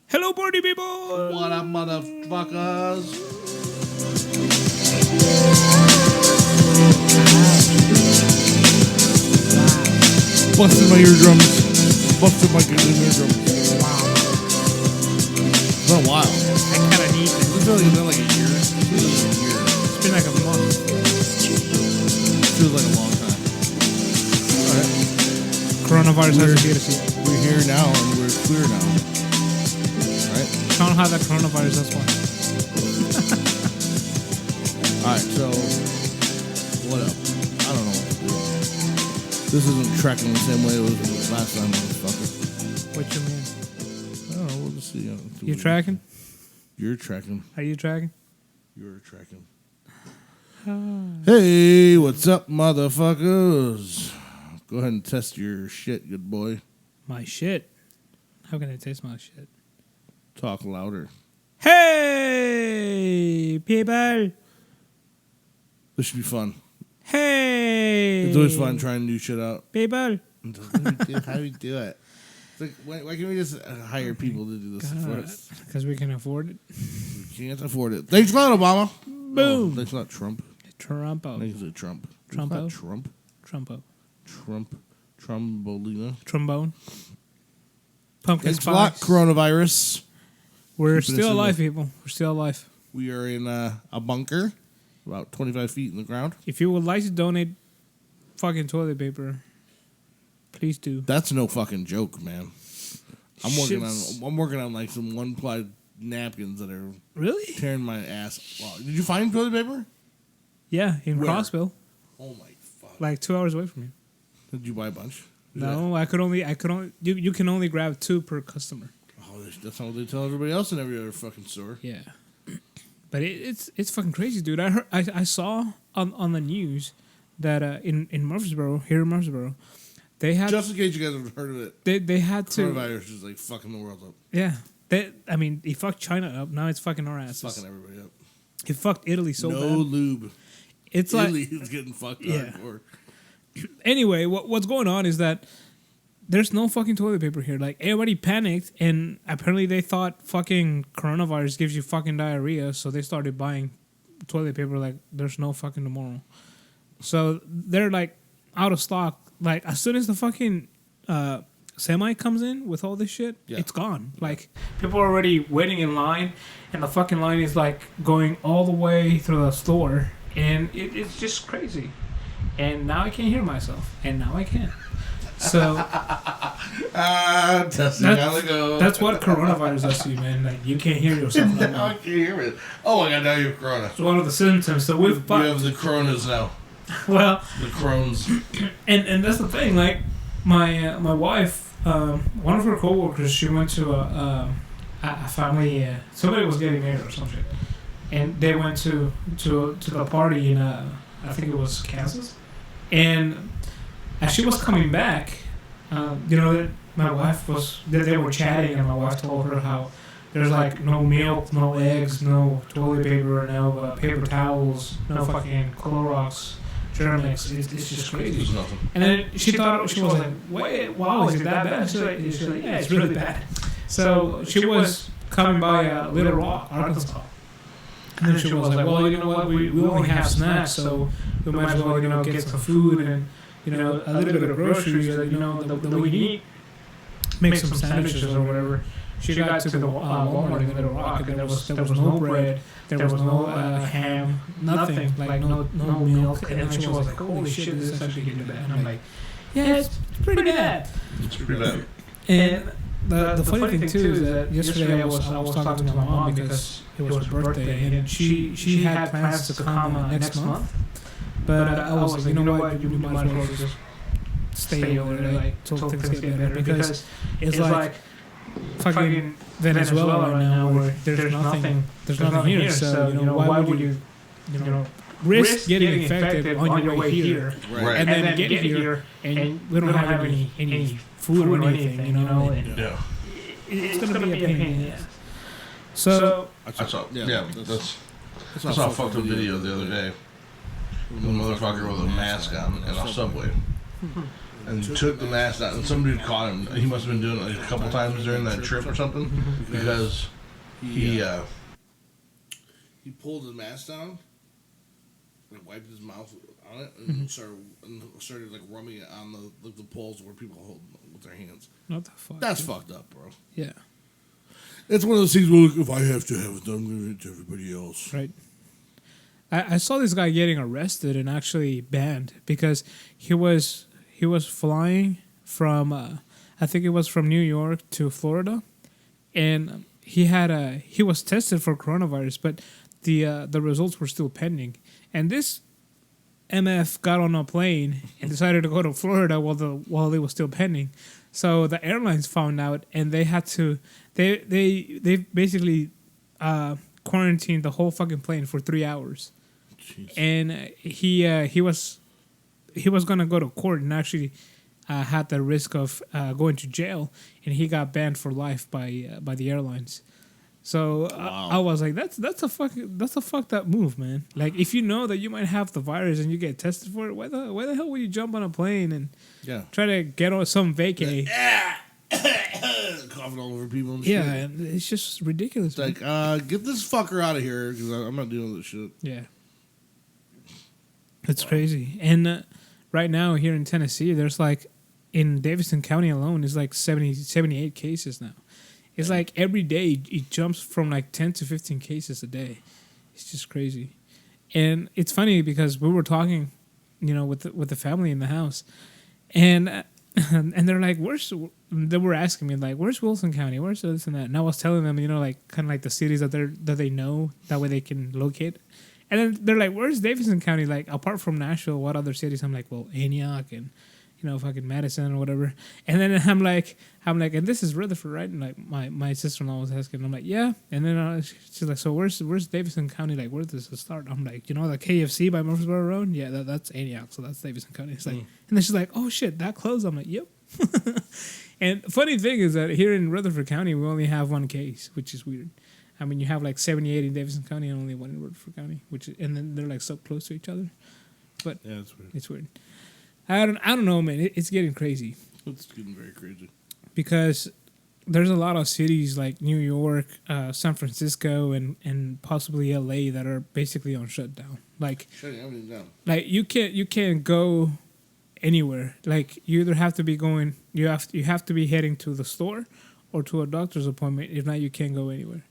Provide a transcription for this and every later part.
Hello, party people. What up, motherfuckers? Busted my eardrums. Busted my eardrums. Wow. It's been a while. I kind of need it. It's only been like a year. It's been like a month. Feels like a long time. Alright. Coronavirus has to get us. We're here now and we're clear now. Right? Don't have that coronavirus, that's why. Alright, so what up? I don't know what to do. This isn't tracking the same way it was last time, motherfucker. What you mean? I don't know, we'll just see. You tracking? You're tracking. Are you tracking? You're tracking. Hey, what's up, motherfuckers? Go ahead and test your shit, good boy. My shit? How can I taste my shit? Talk louder. Hey, people. This should be fun. Hey. It's always fun trying new shit out. People. How do we do it? It's like, why can't we just hire people to do this for us? Because we can afford it. We can't afford it. Thanks a lot, Obama. Boom. Oh, thanks a lot, Trump. Trumpo. Thanks a Trump. Trumpo. It's not Trump. Trumpo. Trump. Trumbolina. Trombone. Pumpkin Thanks a lot, spice. coronavirus. We're Keeping still us in alive, the- people. We're still alive. We are in a bunker, about 25 feet in the ground. If you would like to donate fucking toilet paper, please do. That's no fucking joke, man. Shit's- I'm working on like some one-ply napkins that are Really? tearing my ass. Wow. Did you find toilet paper? Yeah, in Where? Crossville, Oh my fuck! like 2 hours away from you. Did you buy a bunch? No, I could only. You can only grab 2 per customer. Oh, that's not what they tell everybody else in every other fucking store. Yeah, but it's fucking crazy, dude. I saw on the news that in Murfreesboro, here in Murfreesboro, they had Just in case you guys haven't heard of it, they had to. coronavirus is like fucking the world up. Yeah, I mean, he fucked China up. Now it's fucking our asses. Fucking everybody up. He fucked Italy so no bad. lube. It's Italy like is getting fucked Yeah. hardcore. anyway. What's going on is that there's no fucking toilet paper here. Like everybody panicked, and apparently they thought fucking coronavirus gives you fucking diarrhea, so they started buying toilet paper like there's no fucking tomorrow. So they're like out of stock. Like as soon as the fucking semi comes in with all this shit, Yeah. it's gone. Like people are already waiting in line, and the fucking line is like going all the way through the store, and it's just crazy. And now I can't hear myself, and now I can. So Testing That's- on the go. that's what coronavirus does to you, man. Like you can't hear yourself. No Now I more. can't hear it. Oh my god, now you have corona. It's one of the symptoms. So we've You have the coronas now. well, The crones. and that's the thing. Like my wife, one of her coworkers, she went to a family. Somebody was getting married or some shit, and they went to the party in I think it was Kansas, and as she was coming back, my wife was they were chatting, and my wife told her how there's like no milk, no eggs, no toilet paper, no paper towels, no fucking Clorox, Germix. It's just crazy. There's nothing. And then she thought, she was like, wait, wow, is it that bad? She's like, yeah, it's really bad. So she was coming by Little Rock, Arkansas. And then she was like, well, you know what, we only have snacks, so we might as well, get some food and, a little bit of groceries that we need. Make some sandwiches or whatever. She got to the Walmart in Little Rock, and there was no bread, there was no ham, nothing, like no milk. And then she was like, holy shit, this is actually getting bad. And I'm like, yeah, it's pretty bad. It's pretty bad. And the funny thing too is that yesterday I was talking to my mom because it was her birthday, and she had plans to come next month. But I was like, you know what, you might as well just stay over there, like, till things get better, because it's like fucking Venezuela right now, where there's nothing here. So why would you risk getting infected on your way here, Right. and then get here and we don't have any food or anything, and Yeah. it's gonna be a pain in the ass. So I saw. Yeah, I saw a fucked up video the other day. The motherfucker with a mask on in a subway. and took the mask out, and some dude caught him. He must have been doing it like a couple times during that trip or something, because he pulled his mask down, like wiped his mouth on it, and started like rubbing it on the poles where people hold with their hands. What the fuck? That's fucked up, bro. Yeah. It's one of those things where if I have to have it done, I'm going to do it to everybody else. Right. I saw this guy getting arrested and actually banned because he was flying from I think it was from New York to Florida, and he was tested for coronavirus, but the results were still pending. And this MF got on a plane and decided to go to Florida while they were still pending. So the airlines found out, and they had to they basically quarantined the whole fucking plane for 3 hours. Jeez. And he was gonna go to court and actually had the risk of going to jail, and he got banned for life by the airlines. So wow. I was like, that's a fucked up move, man. Like, if you know that you might have the virus and you get tested for it, why the hell would you jump on a plane and try to get on some vacay? Coughing all over people and shit. Yeah, it's just ridiculous. It's like, get this fucker out of here, because I'm not doing this shit. Yeah. It's crazy. And right now here in Tennessee, there's like, in Davidson County alone, there's like 78 cases now. It's like every day it jumps from like 10 to 15 cases a day. It's just crazy. And it's funny because we were talking, with the family in the house, and they're like, they were asking me like, where's Wilson County? Where's this and that? And I was telling them, like kind of like the cities that they know, that way they can locate. And then they're like, where's Davidson County? Like, apart from Nashville, what other cities? I'm like, well, Antioch and fucking Madison or whatever. And then I'm like, and this is Rutherford, right? And like my sister-in-law was asking, I'm like, yeah. And then she's like, so where's Davidson County? Like, where does it start? I'm like, the KFC by Murfreesboro Road? Yeah, that's Antioch, so that's Davidson County. It's like, and then she's like, oh shit, that closed? I'm like, yep. And funny thing is that here in Rutherford County, we only have one case, which is weird. I mean, you have like 78 in Davidson County and only one in Rutherford County, and then they're like so close to each other. But yeah, it's weird. It's weird. I don't know, man. It's getting crazy. It's getting very crazy. Because there's a lot of cities like New York, San Francisco, and possibly LA that are basically on shutdown. Like shutting everything down. Like you can't go anywhere. Like you either have to be going, you have to be heading to the store or to a doctor's appointment. If not, you can't go anywhere.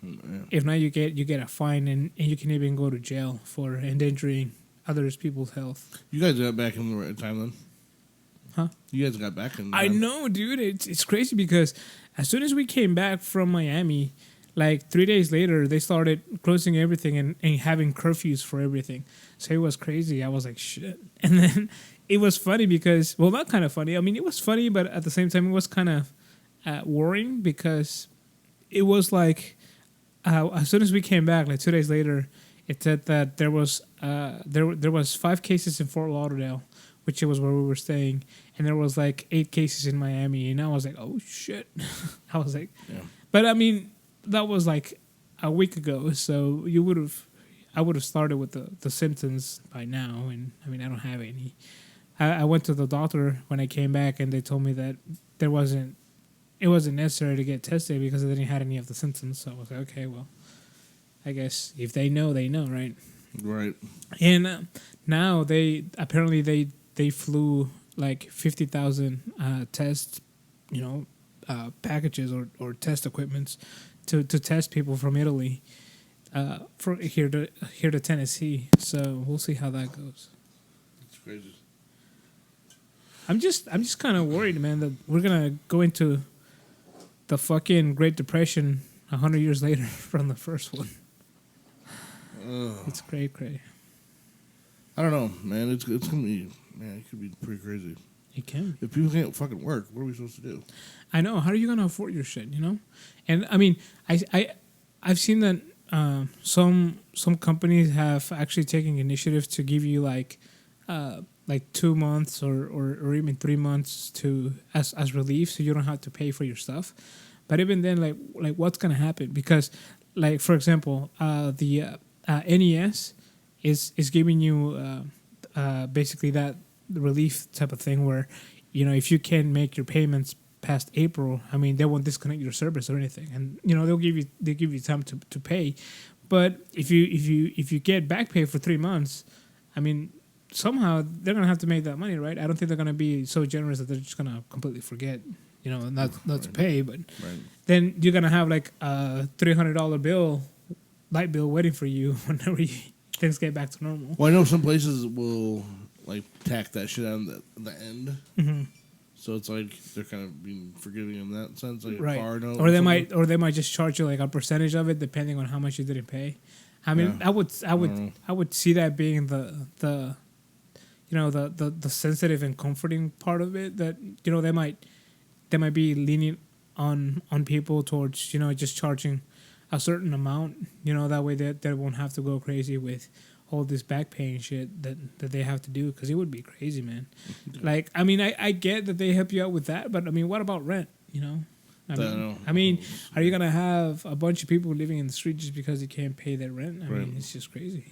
Man. If not, you get a fine, and you can even go to jail for endangering others people's health. You guys got back in the right time then? Huh? You guys got back in the I know, dude. It's crazy because as soon as we came back from Miami, like 3 days later, they started closing everything and having curfews for everything. So it was crazy. I was like, shit. And then it was funny because, well, not kind of funny. I mean, it was funny, but at the same time, it was kind of worrying because it was like, as soon as we came back, like 2 days later, it said that there was 5 cases in Fort Lauderdale, which was where we were staying, and there was like 8 cases in Miami, and I was like, oh shit. I was like, yeah. But I mean, that was like a week ago, so I would have started with the symptoms by now, and I mean, I don't have any. I went to the doctor when I came back, and they told me that it wasn't necessary to get tested because I didn't have any of the symptoms. So I was like, okay, well, I guess if they know, right? Right. And now they flew like 50,000 test, packages or test equipments to test people from Italy for here to Tennessee. So we'll see how that goes. It's crazy. I'm just kind of worried, man, that we're gonna go into the fucking Great Depression 100 years later from the first one. It's cray. I don't know, man. It's gonna be, man. It could be pretty crazy. It can. If people can't fucking work, what are we supposed to do? I know. How are you gonna afford your shit? And I mean, I've seen that some companies have actually taken initiative to give you like 2 months or even 3 months as relief, so you don't have to pay for your stuff. But even then, like what's gonna happen? Because like for example, the NES is giving you basically that relief type of thing where, if you can make your payments past April, I mean, they won't disconnect your service or anything, and they'll give you time to pay. But if you get back pay for 3 months, I mean, somehow they're gonna have to make that money, right? I don't think they're gonna be so generous that they're just gonna completely forget, not to pay. But then you're gonna have like a $300 bill, light bill, waiting for you whenever things get back to normal. Well, I know some places will like tack that shit on the end. Mm-hmm. So it's like they're kind of being forgiving in that sense, like right? A car note or they might just charge you like a percentage of it, depending on how much you didn't pay. I mean, Yeah. I would see that being the sensitive and comforting part of it. That they might be lenient on people towards just charging a certain amount. That way they won't have to go crazy with all this back pay and shit that they have to do, because it would be crazy, man. Like, I mean, I get that they help you out with that, but I mean, what about rent? I mean, are you gonna have a bunch of people living in the street just because you can't pay their rent? I mean, it's just crazy.